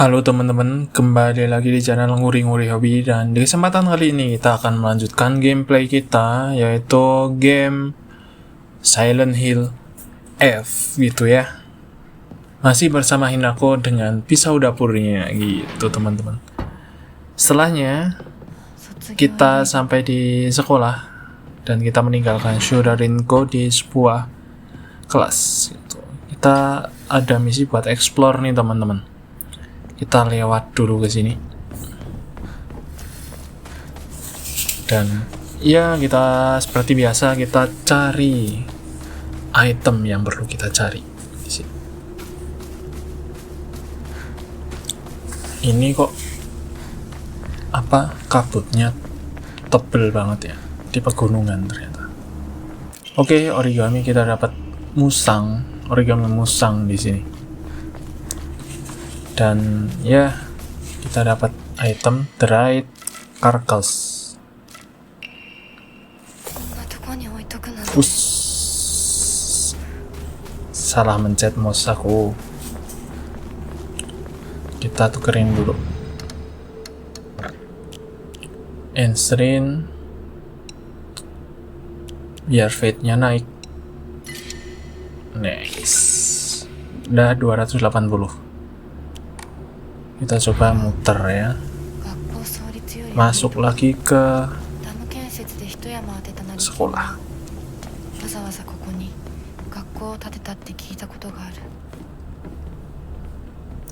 Halo teman-teman, kembali lagi di channel Nguri-Nguri Hobi, dan di kesempatan kali ini kita akan melanjutkan gameplay kita, yaitu game Silent Hill F gitu ya. Masih bersama Hinako dengan pisau dapurnya gitu teman-teman. Setelahnya kita sampai di sekolah dan kita meninggalkan Shudarinko di sebuah kelas gitu. Kita ada misi buat explore nih teman-teman. Kita lewat dulu ke sini. Dan ya, kita seperti biasa kita cari item yang perlu kita cari di sini. Ini kok kabutnya tebel banget ya, di pegunungan ternyata. Oke, origami kita dapat origami musang di sini. Dan ya, kita dapat item dried carcass. Salah mencet mouse aku. Kita tukerin dulu. Ensrin biar fate-nya naik. Nice. Udah 280. Kita coba muter ya. Masuk lagi ke sekolah.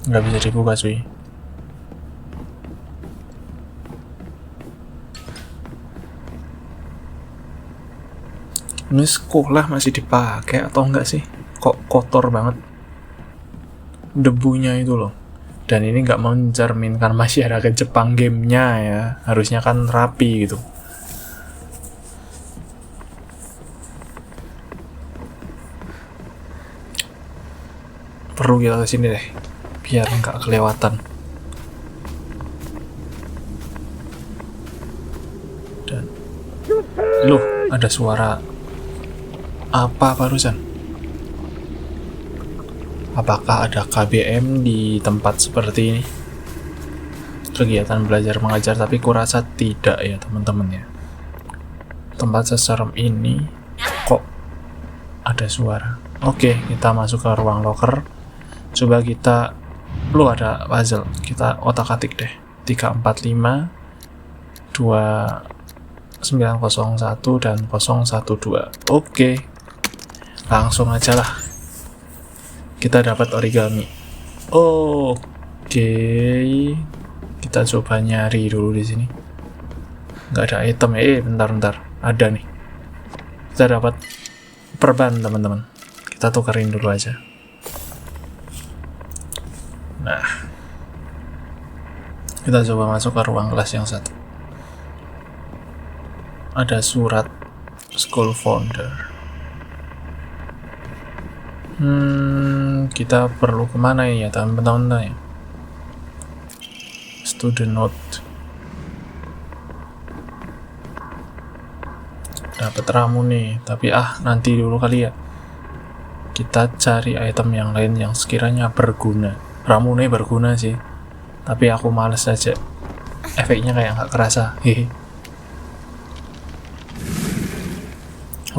Nggak bisa dibuka cuy. Ini sekolah masih dipakai atau enggak sih? Kok kotor banget debunya itu loh. Dan ini nggak mencerminkan masyarakat Jepang gamenya ya. Harusnya kan rapi gitu. Perlu kita kesini deh, biar nggak kelewatan. Dan loh, ada suara apa barusan? Apakah ada KBM di tempat seperti ini? Kegiatan belajar mengajar, tapi kurasa tidak ya teman-teman ya. Tempat seserem ini kok ada suara. Oke, kita masuk ke ruang locker. Coba kita, ada puzzle. Kita otak-atik deh. 345 2901 dan 012. Oke. Langsung aja lah. Kita dapat origami. Oke. Kita coba nyari dulu di sini. Nggak ada item. Bentar. Ada nih. Kita dapat perban, teman-teman. Kita tukerin dulu aja. Nah. Kita coba masuk ke ruang kelas yang satu. Ada surat school founder. Kita perlu kemana ya teman-teman ya? Student note. Dapat ramu nih, tapi nanti dulu kali ya. Kita cari item yang lain yang sekiranya berguna. Ramu nih berguna sih, tapi aku males aja. Efeknya kayak nggak kerasa.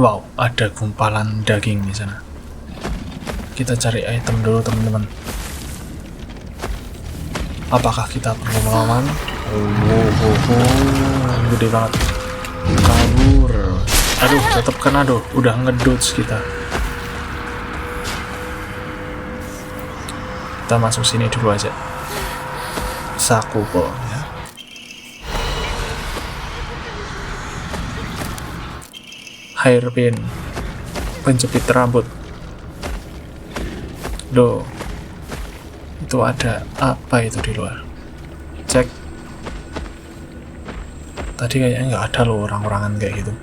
Wow, ada gumpalan daging di sana. Kita cari item dulu teman-teman. Apakah kita perlu melawan? Gede banget. Kabur. Aduh, tetap kena doh. Udah ngedodge kita. Kita masuk sini dulu aja. Sakubo ya. Hairpin, penjepit rambut. Loh, itu ada apa itu di luar? Cek. Tadi kayaknya nggak ada loh orang-orangan kayak gitu.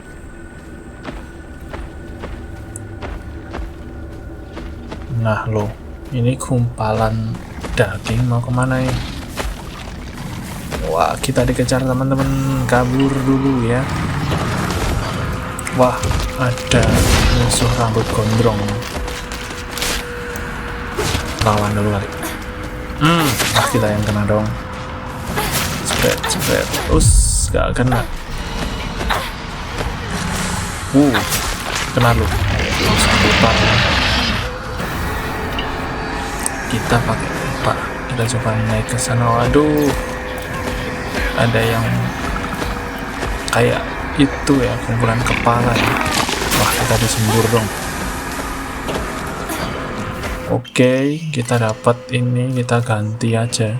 Nah loh, ini gumpalan daging mau kemana ya? Wah, kita dikejar teman-teman. Kabur dulu ya. Wah, ada musuh rambut gondrong. Lawan dulu kali. Nah kita yang kena dong. Spread. Gak kena. Kena lu. Langsung putar ya. Kita pakai pipa. Kita coba naik ke sana. Waduh. Ada yang kayak itu ya, kumpulan kepala ya. Wah, kita disembur dong. Oke, kita dapat ini, kita ganti aja.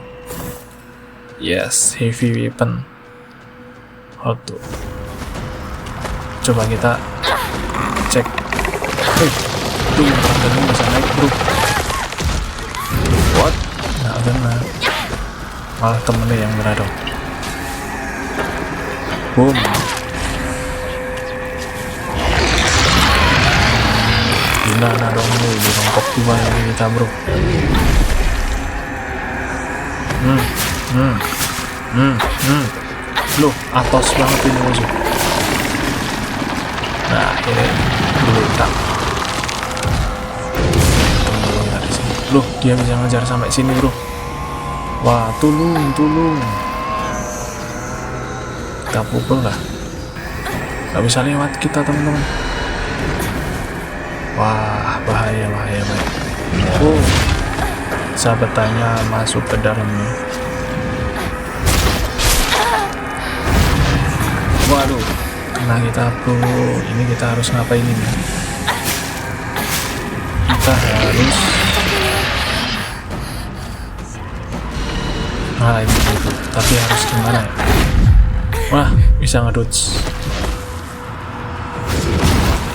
Yes, heavy weapon. Auto. Coba kita cek. Tuh yang tadi bisa naik bro. What? Nggak kena. Malah temennya yang kena dong. Boom. Gimana dong lu, dirongkok dua ini kita bro. Loh, atos banget ini musuh. Nah, ini dulu tak. Loh, dia bisa ngejar sampai sini bro. Wah, tulung. Kita pukul lah. Gak bisa lewat kita teman-teman. Wah, bahaya. Sahabatannya masuk ke dalamnya. Waduh, kena kita bro. Ini kita harus ngapain ini? Kita harus ini gitu. Tapi harus gimana ya? Wah, bisa ngedodge.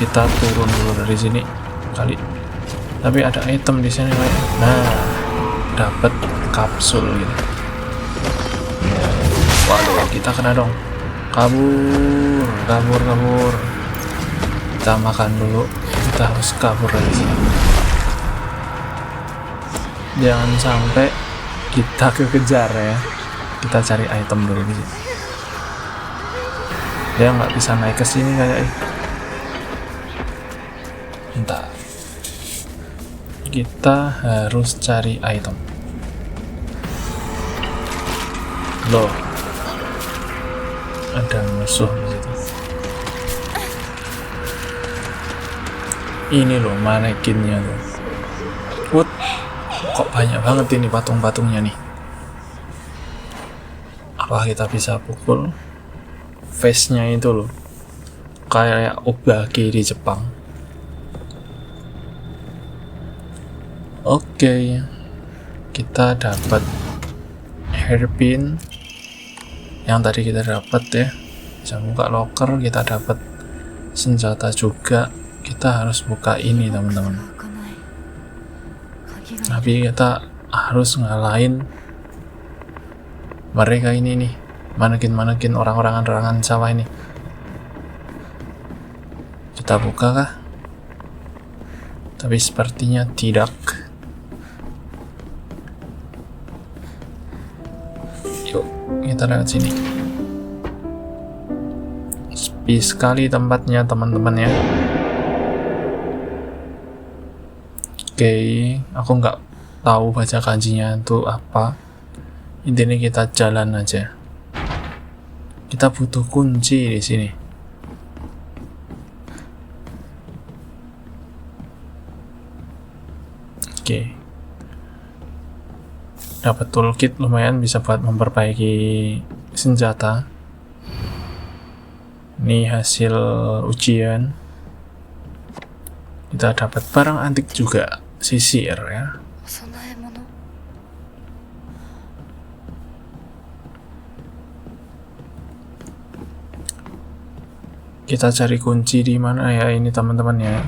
Kita turun dulu dari sini kali. Tapi ada item di sini kayak. Nah, dapat kapsul gitu. Waduh, kita kena dong. Kabur. Kita makan dulu. Kita harus kabur dari sini. Jangan sampai kita kekejar ya. Kita cari item dulu di sini. Dia nggak bisa naik ke sini kayak. Entah. Kita harus cari item. Loh. Ada musuh di situ. Ini loh manekinnya tuh. Kok banyak banget ini patung-patungnya nih. Apa kita bisa pukul? Face-nya itu loh. Kayak obake di Jepang. Oke. Kita dapat hairpin. Yang tadi kita dapat ya. Bisa buka locker, kita dapat senjata juga. Kita harus buka ini teman-teman. Tapi kita harus ngalahin mereka ini nih. Manekin orang-orangan sawah ini. Kita buka kah? Tapi sepertinya tidak. Yuk, kita lewat sini. Sepi sekali tempatnya teman-teman ya. Oke, aku nggak tahu baca kanjinya itu apa. Intinya kita jalan aja. Kita butuh kunci di sini. Oke. Dapat toolkit lumayan bisa buat memperbaiki senjata. Ini hasil ujian. Kita dapat barang antik juga, sisir ya. Kita cari kunci di mana ya ini teman-teman ya.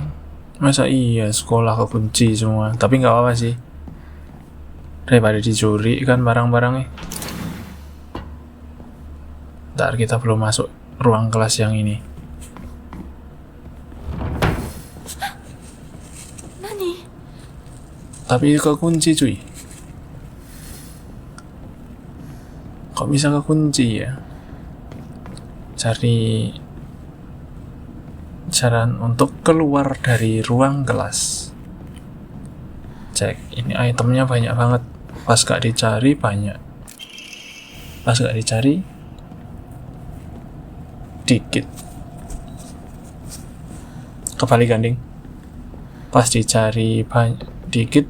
Masa iya sekolah ke kunci semua, tapi nggak apa-apa sih. Daripada dicuri kan barang-barangnya. Ntar kita belum masuk ruang kelas yang ini. Tapi kekunci cuy. Kok bisa kekunci ya? Cari cara untuk keluar dari ruang kelas. Cek, ini itemnya banyak banget. Pas gak dicari banyak. Pas gak dicari dikit. Kebalikan ding. Pas dicari banyak dikit,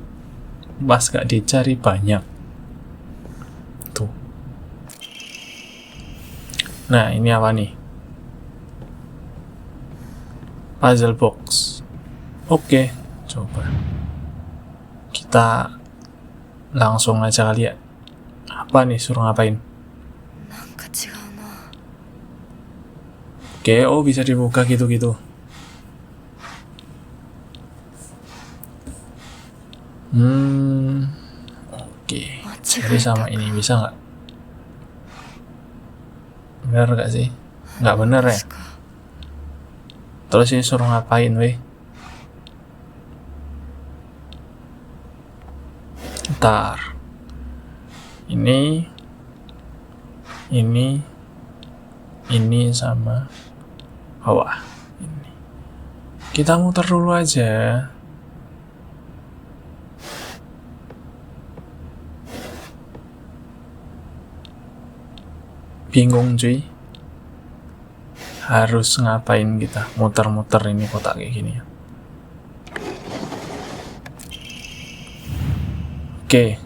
pas gak dicari banyak. Tuh. Nah, ini apa nih? Puzzle box. Oke, coba kita langsung aja kali ya. Apa nih, suruh ngapain? Oke, oh bisa dibuka gitu-gitu. Oke. Jadi sama ini bisa nggak? Bener nggak sih? Nggak bener ya? Terus ini suruh ngapain, weh? Ntar. Ini sama bawah. Ini. Kita muter dulu aja. Bingung cuy. Harus ngapain kita muter-muter ini kotak kayak gini ya. Oke.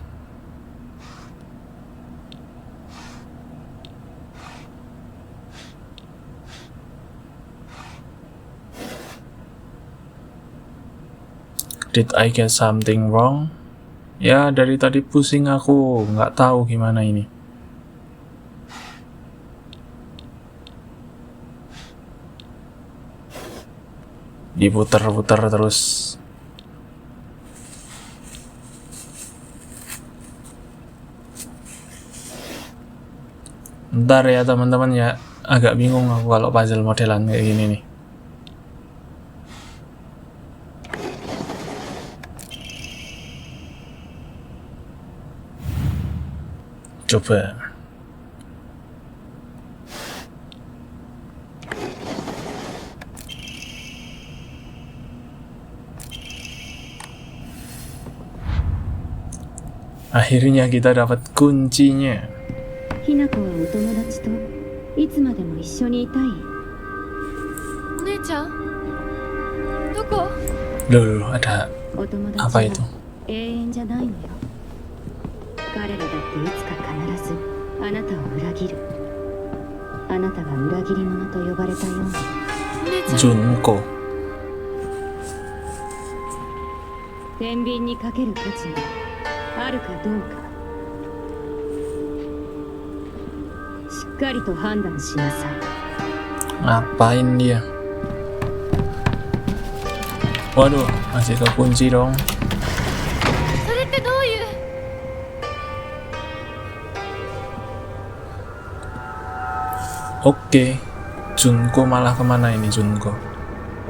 Did I get something wrong? Ya, dari tadi pusing aku, nggak tahu gimana ini. Diputer-puter terus. Ntar ya teman-teman ya, agak bingung aku kalau puzzle modelan kayak gini nih. Coba. Akhirnya kita dapat kuncinya. Hinako wa otomodachi to itsu mademo issho ni itai. Onee-chan? Doko? Loh, ada Otomodachi apa itu? 永遠じゃないのよ。彼らだっていつか必ずあなたを裏切る。あなたが裏切り者と呼ばれたように。お姉ちゃん Junko. 天秤にかける価値があるかどうか。しっかりと判断しなさい。 Ngapain dia? Waduh, masih kekunci dong. それってどういう Oke. Junko malah kemana ini Junko?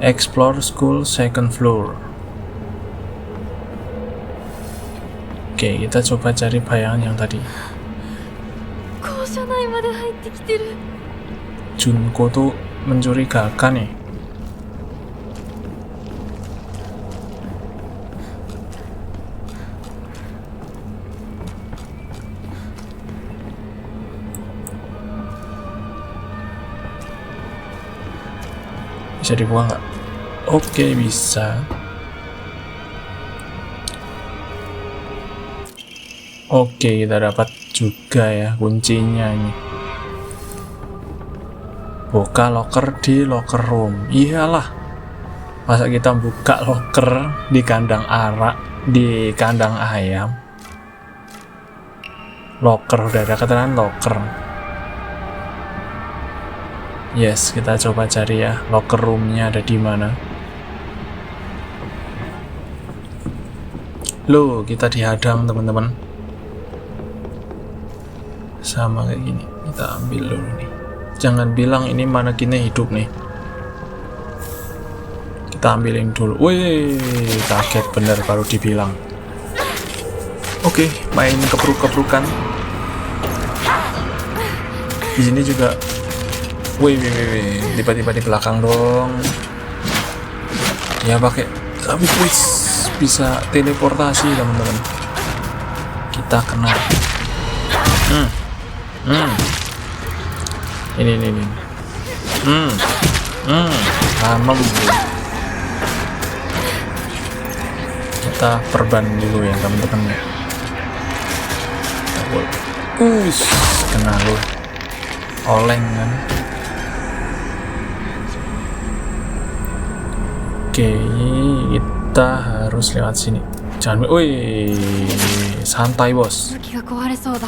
Explore school second floor. Oke, kita coba cari bayangan yang tadi. 校舎内まで入ってきてる Junko tuh mencurigakan nih. Bisa dibuang nggak? Oke, bisa. Oke, kita dapat juga ya kuncinya ini. Buka locker di locker room. Iyalah, masa kita buka locker di kandang di kandang ayam. Locker, udah ada keterangan locker. Yes, kita coba cari ya locker roomnya ada di mana. Loh, kita dihadang teman-teman. Sama kayak gini, kita ambil dulu nih. Jangan bilang ini manekinnya hidup nih. Kita ambilin dulu. Wih, kaget bener baru dibilang. Oke, main kepruk-keprukan. Di sini juga. Wih, tiba-tiba di belakang dong. Ya pakai tapi bisa teleportasi teman-teman. kita kena. Ini. Lama kita perban dulu ya teman-teman ya. Kena lu, oleng kan. Oke, kita harus lewat sini. Jangan, santai bos. 武器が壊れそうだ。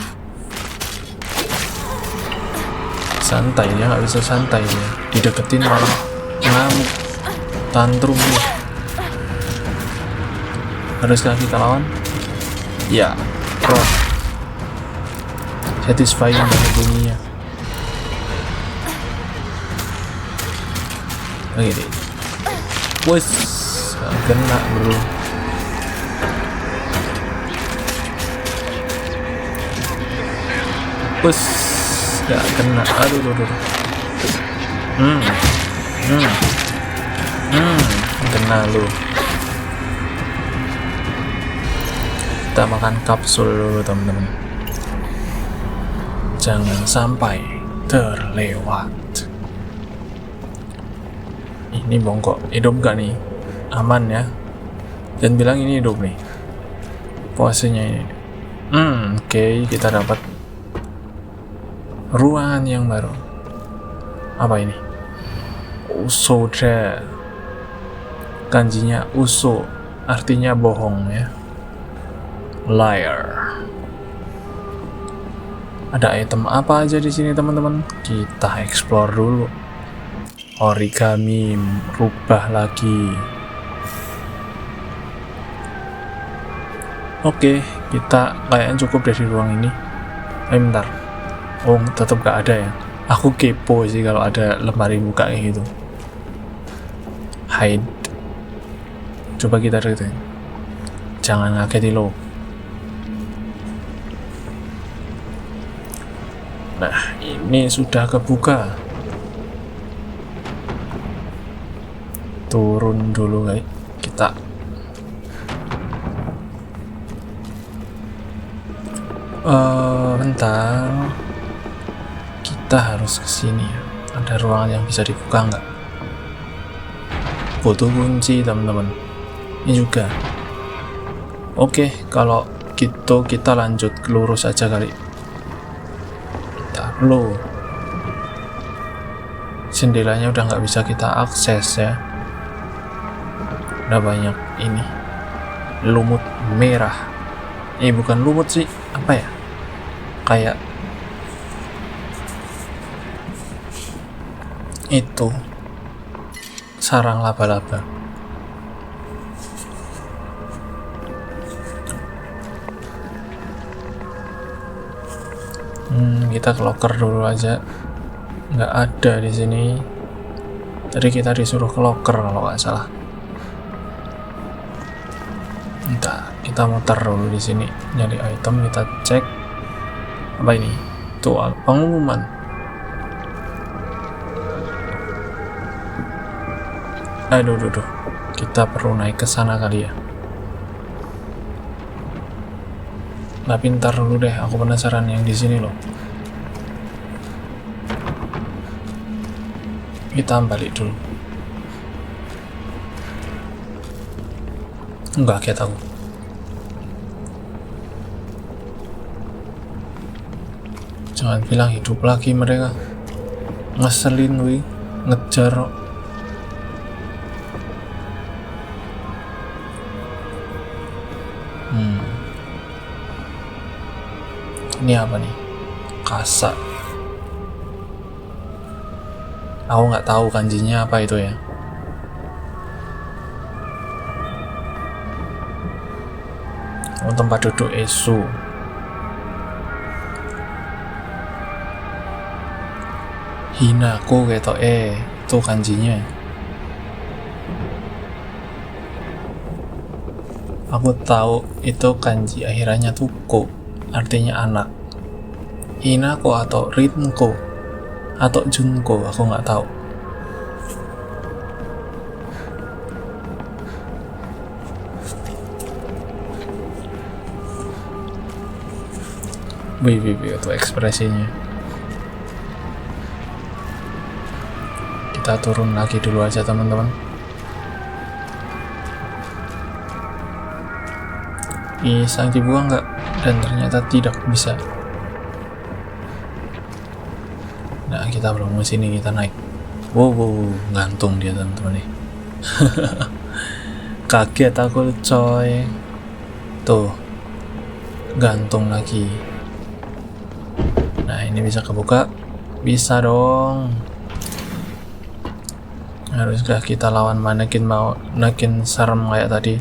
Santai, dia nggak bisa santai dia. Dideketin malah ngamuk, tantrum dia. Haruskah kita lawan? Ya, pro. Satisfying banget bunyinya. Oke deh. Wes, kena bro. Wes, gak kena. Aduh. Kena lu. Kita makan kapsul dulu teman-teman. Jangan sampai terlewat. Ini bongkok hidup gak nih? Aman ya? Dan bilang ini hidup nih. Posenya ini. Oke, kita dapat ruangan yang baru. Apa ini? Usoda. Kanjinya uso, artinya bohong ya. Liar. Ada item apa aja di sini teman-teman? Kita explore dulu. Origami, rubah lagi. Oke, kita kayaknya cukup dari ruang ini. Bentar. Oh, tetap gak ada ya. Aku kepo sih kalau ada lemari buka kayak gitu. Hide. Coba kita deketin. Jangan ngaketi lo. Nah, ini sudah kebuka. Turun dulu guys. Kita bentar. Kita harus ke sini ya. Ada ruangan yang bisa dibuka nggak? Butuh kunci teman-teman. Ini juga. Oke, kalau gitu kita lanjut lurus aja kali. Loh, jendelanya udah nggak bisa kita akses ya. Udah banyak ini lumut merah. Bukan lumut sih, apa ya? Kayak itu sarang laba-laba. Kita ke locker dulu aja. Nggak ada di sini. Tadi kita disuruh ke locker kalau nggak salah. Entah, kita muter dulu di sini. Nyari item, kita cek. Apa ini? Tuh, pengumuman. Aduh. Kita perlu naik ke sana kali ya. Nah, pintar dulu deh. Aku penasaran yang di sini loh. Kita balik dulu. Enggak kayak tahu. Jangan bilang hidup lagi mereka. Ngeselin wih, ngejar. Ini apa nih? Kasa. Aku nggak tahu kanjinya apa itu ya. Oh, tempat duduk Esu. Hinako gitu itu kanjinya. Aku tahu itu kanji akhirannya tuh ko, artinya anak. Hinako atau Rinko atau Junko, aku nggak tahu. Wih, itu ekspresinya. Kita turun lagi dulu aja teman-teman. Sang dibuang nggak? Dan ternyata tidak bisa. Nah, kita belum ke sini, kita naik. Wow, gantung dia teman-teman nih. Kaget aku coy. Tuh, gantung lagi. Nah, ini bisa kebuka? Bisa dong. Haruskah kita lawan manekin serem kayak tadi?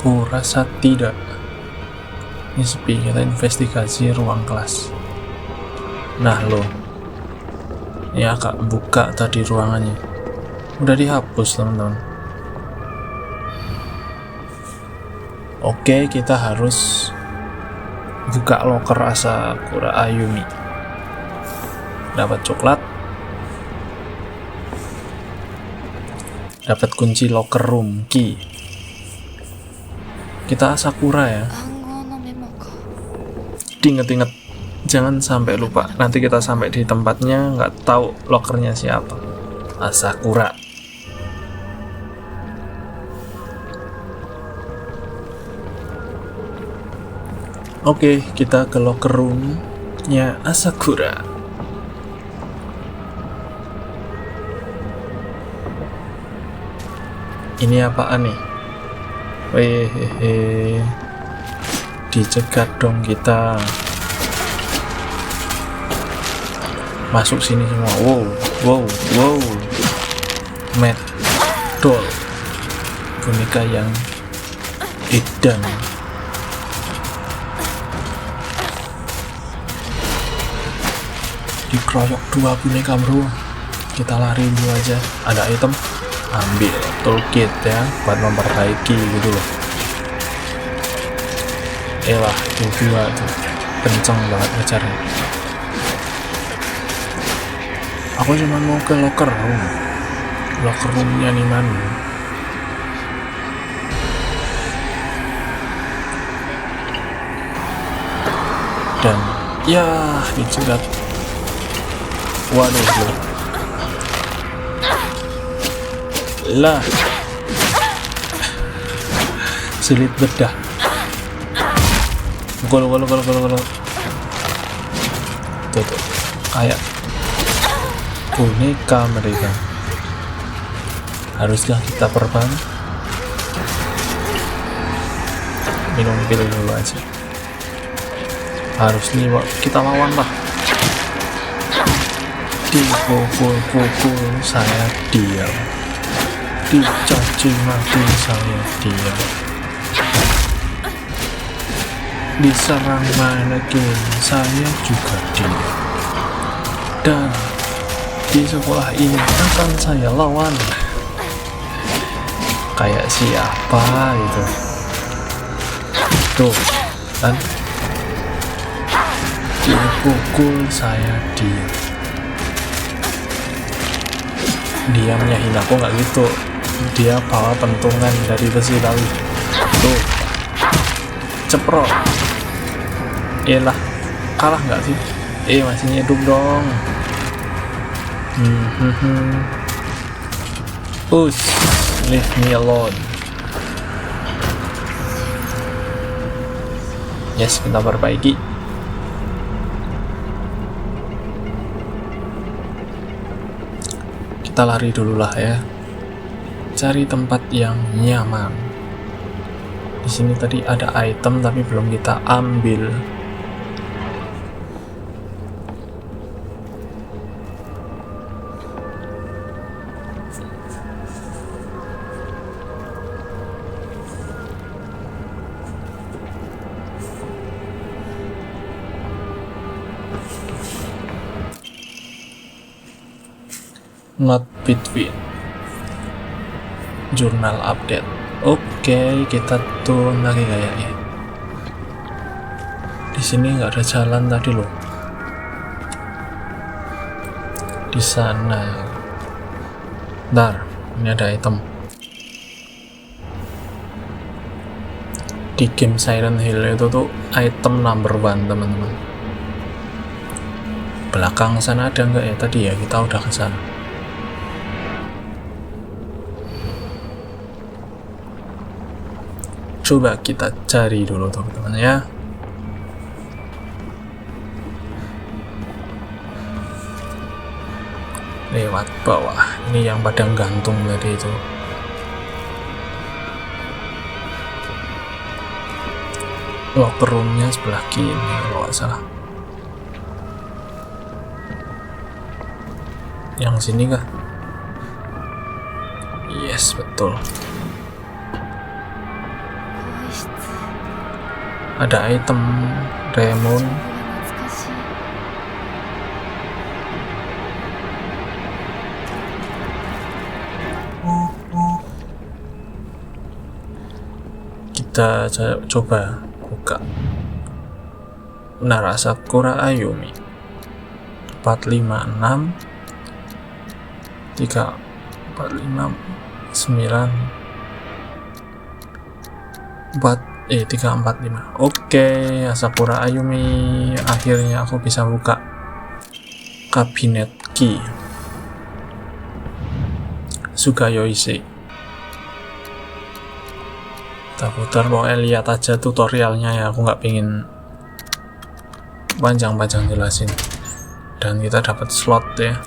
Ku rasa tidak. Ini sepi, kita investigasi ruang kelas. Nah lo, ini agak buka tadi ruangannya. Udah dihapus teman-teman. Oke, kita harus buka loker Asakura Ayumi. Dapat coklat. Dapat kunci locker room key. Kita Asakura ya. Inget-inget, jangan sampai lupa. Nanti kita sampai di tempatnya nggak tahu lokernya siapa. Asakura. Oke, kita ke locker room-nya Asakura. Ini apaan nih? Wehehe. Dicegat dong kita. Masuk sini semua. Wow. Mad Doll. Boneka yang edan. Dikeroyok 2 boneka bro. Kita lari dulu aja. Ada item, ambil toolkit ya, buat memperbaiki gitu loh. Elah, tuh 2 tuh kenceng banget ngejarnya. Aku cuma mau ke locker room. Locker roomnya nih mana? Dan ya dicegat. Waduh bro. Lah, sulit bedah. Gol. Tuh, kayak boneka mereka. Haruskah kita perban? Minum pil dulu aja. Harus nih kita lawan lah. Dipukul saya diam. Dicaci maki saya diam. Diserang manekin saya juga diam. Dan di sekolah ini akan saya lawan. Kayak siapa gitu. Tuh kan, dipukul saya diam. Diamnya Hinako nggak gitu, dia bawa pentungan dari besi tali. Tuh, ceprot. Elah, kalah nggak sih? Masih hidup dong. Leave me alone. Yes, kita perbaiki. Kita lari dulu lah ya. Cari tempat yang nyaman. Di sini tadi ada item tapi belum kita ambil. Not between. Jurnal update. Oke, kita turun lagi kayaknya. Di sini nggak ada jalan tadi loh. Di sana. Bentar, ini ada item. di game Silent Hill itu tuh item number one teman-teman. Belakang sana ada nggak ya? Tadi ya kita udah ke sana. Coba kita cari dulu teman-teman ya. Lewat bawah. Ini yang pada gantung tadi itu. Locker roomnya sebelah kiri kalau nggak salah. Yang sini kah? Yes, betul. Ada item Raymond. Kita coba buka Menara Sakura Ayumi 456 345. Oke, Sakura Ayumi. Akhirnya aku bisa buka kabinet key Sugayoshi. Kita putar, pokoknya lihat aja tutorialnya ya, aku nggak pengen panjang-panjang jelasin. Dan kita dapat slot ya,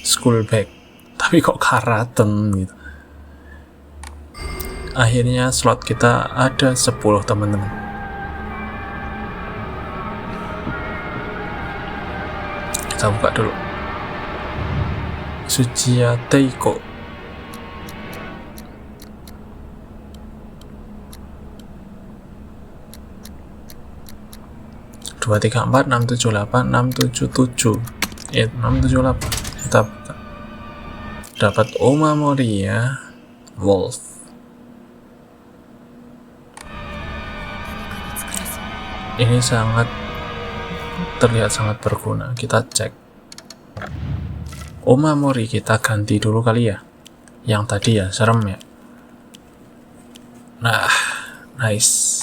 school bag, tapi kok karaten gitu. Akhirnya slot kita ada 10 teman-teman. Kita buka dulu. Tsuchiya Teiko. Dua tiga empat 678 677 678. Kita buka. Dapat Omamori ya, Wolf. Ini terlihat sangat berguna. Kita cek. Omamori kita ganti dulu kali ya. Yang tadi ya, serem ya. Nah, nice.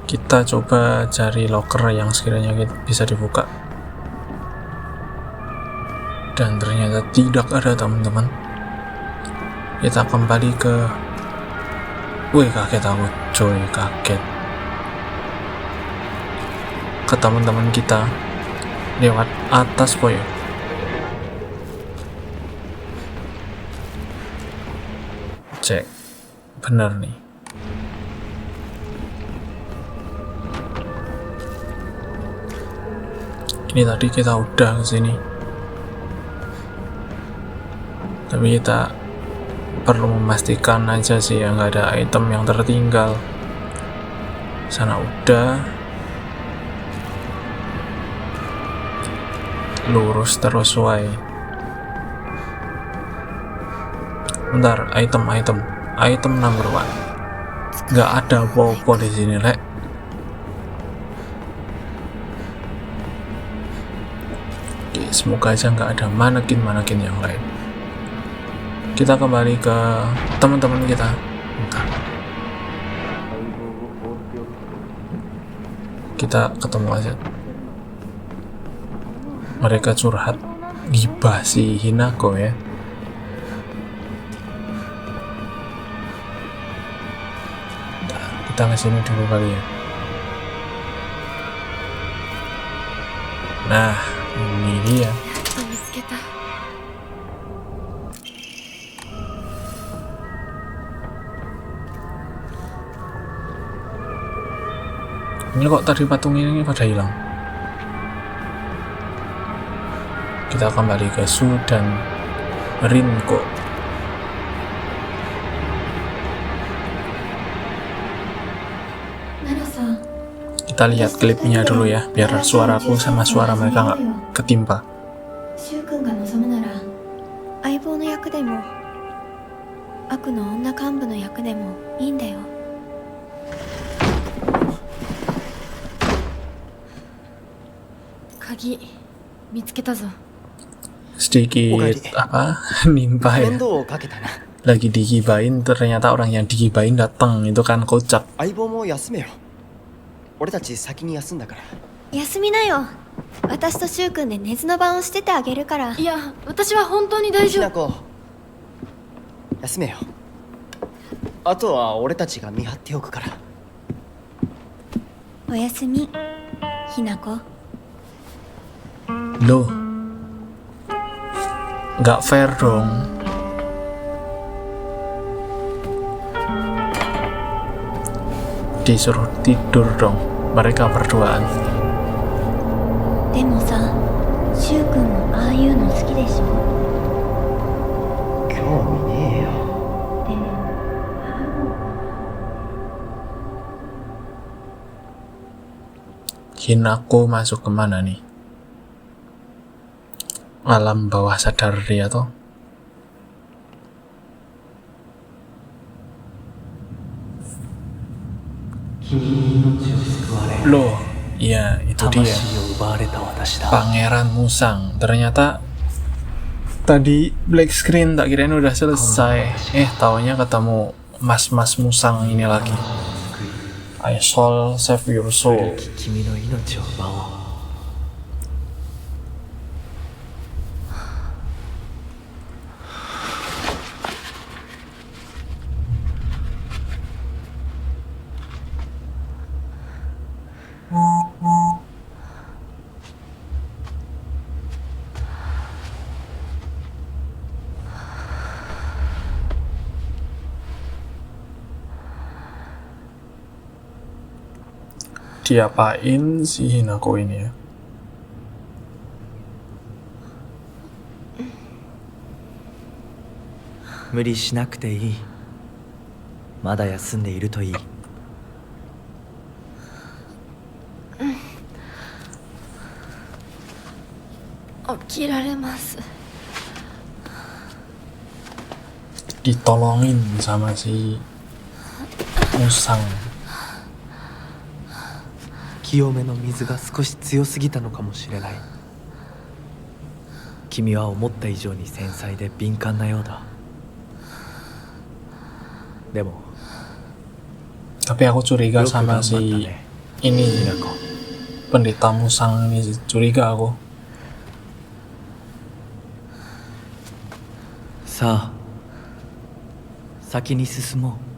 Kita coba cari locker yang sekiranya bisa dibuka. Dan ternyata tidak ada teman-teman. Kita kembali ke... Wih, kaget aku, coy, kaget. Ke teman-teman kita lewat atas boy. Cek, bener nih. Ini tadi kita udah kesini, tapi kita perlu memastikan aja sih ya nggak ada item yang tertinggal. Sana udah, lurus terus way. Bentar, item number one. Nggak ada apa-apa di sini, Lek. Oke, semoga aja nggak ada manekin yang lain. Kita kembali ke teman-teman kita. Bentar. Kita ketemu aja. Mereka curhat gibah si Hinako ya. Bentar, kita kesini dulu kali ya. Nah, ini dia. Ini kok tadi patung ini pada hilang. Kita kembali ke Su dan Rinko. Kita lihat klipnya dulu ya, biar suaraku sama suara mereka nggak ketimpa. シュウ君が望むなら相棒の役でも悪の女幹部の役でもいいんだよ。鍵見つけたぞ。sedikit apa nimpa ya, 面倒をかけたな。 lagi digibain ternyata orang yang digibain datang, itu kan kocak. 相棒も休めよ。俺たち先に休んだから。休みなよ。私とシュウ君で寝ずの番をしててあげるから。いや、私は本当に大ひな子、休めよ。あとは俺たちが見張っておくから。おやすみ、ひな子。 Loh, nggak fair dong. Disuruh tidur dong mereka berduaan. でもさ、シュウ君もああいうの好きでしょ。興味ねえよ。でも Hinako masuk kemana nih? Alam bawah sadar dia toh. Loh, iya itu dia. Pangeran Musang. Ternyata tadi black screen tak kirain udah selesai. Taunya ketemu mas-mas Musang ini lagi. I shall save your soul. 君の命を奪おう。 Diapain si Hinako ini ya?無理しなくていい。まだ休んでいるといい。起きられます。 Ditolongin sama si Musang. 清めの水が少し強すぎたのかもしれない。君は思った以上に繊細で敏感なようだ。でも Tapi aku curiga よく頑 sama 張った si ね。 ini ひな子。 pendeta Musang ini, curiga aku. さあ、先に進もう。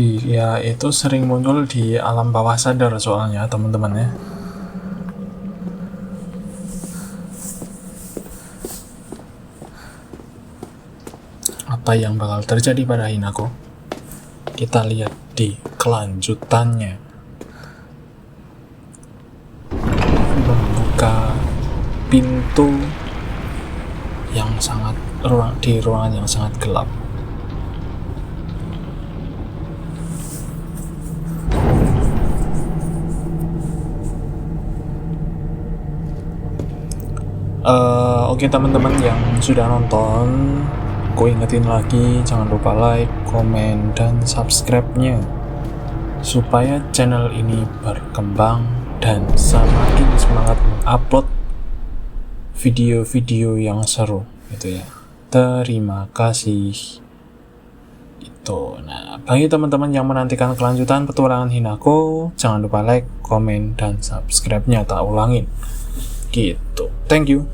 Dia itu sering muncul di alam bawah sadar soalnya teman-teman ya. Apa yang bakal terjadi pada Hinako? Kita lihat di kelanjutannya. Membuka pintu yang sangat di ruangan yang sangat gelap. Oke teman-teman yang sudah nonton, aku ingetin lagi jangan lupa like, komen, dan subscribe-nya supaya channel ini berkembang dan semakin semangat mengupload video-video yang seru gitu ya. Terima kasih. Itu. Nah, bagi teman-teman yang menantikan kelanjutan petualangan Hinako, jangan lupa like, komen, dan subscribe-nya, tak ulangin. Gitu. Thank you.